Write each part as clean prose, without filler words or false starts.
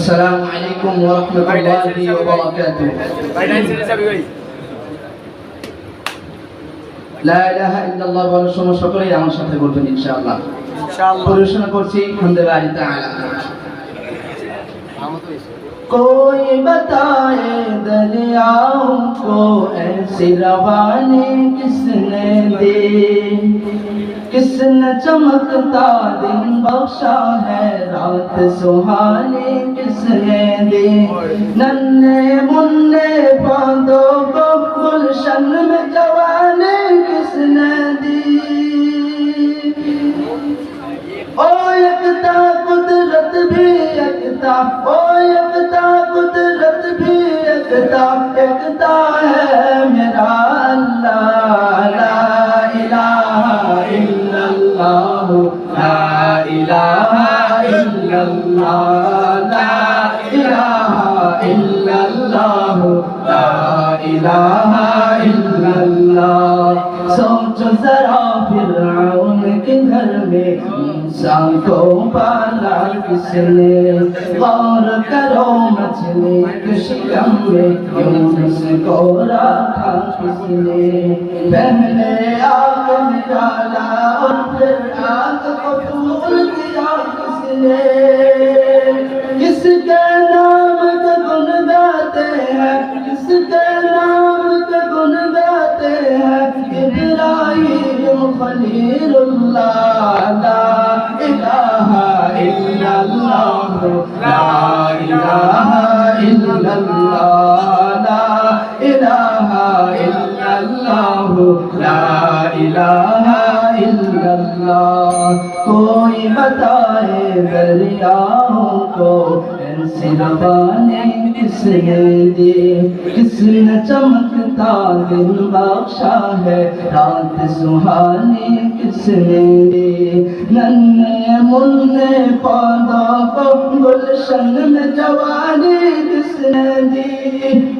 السلام عليكم ورحمة الله وبركاته. لا إله إلا الله বলার সময় সকলেই আমার সাথে বলবেন ইনশাআল্লাহ। পরিবেশনা করছি হামদে বারি তাআলা। कोई बताए दरियाओं को ऐसी रवानी किसने दी, किसने चमकता दिन बख्शा है रात सुहानी किसने दी, नन्हे मुन्ने पौधों को गुलशन में जवानी किसने दी। ओ यकता कुदरत भी यकता, ओ यकता कुदरत भी यकता, यकता है मेरा अल्लाह। ला इलाहा इल्लल्लाह, ला इलाहा इल्लल्लाह, ला इलाहा इल्लल्लाह, ला इलाहा इल्लल्लाह। सोचो जरा फिरऔन के घर में इंसान को पाला किसने, गौर करो मछली के शिकम में यूनुस को रखा किसने। पहले आग निकाला और फिर आग को दूर किया किसने। किसके नाम के गुण गाते हैं, किसके नाम के गुण गाते हैं, इब्राहीम खलीलुल्लाह। ला इलाहा इल्लल्लाह, ला इलाहा इल्लल्लाह, ला इलाहा इल्लल्लाह, ला इलाहा इल्लल्लाह। कोई बताए दरियाओं को ऐसी रवानी किसने दी, किसने चमकता दिन बख्शा है रात सुहानी किसने दी, नन्हे मुन्ने पौधों को गुलशन में जवानी किसने दी।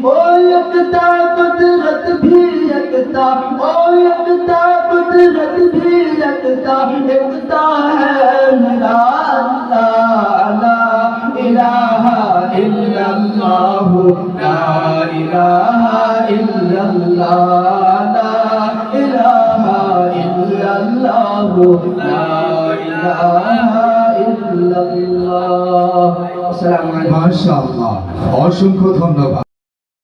ओ यकता कुदरत भी यकता, ओ यकता कुदरत भी यकता, यकता है मेरा अल्लाह। ला इलाहा इल्लल्लाह, ला इलाहा इल्लल्लाह, ला इलाहा इल्लल्लाह, ला इलाहा इल्लल्लाह। আসসালামু আলাইকুম। মাশাআল্লাহ, অসংখ্য ধন্যবাদ।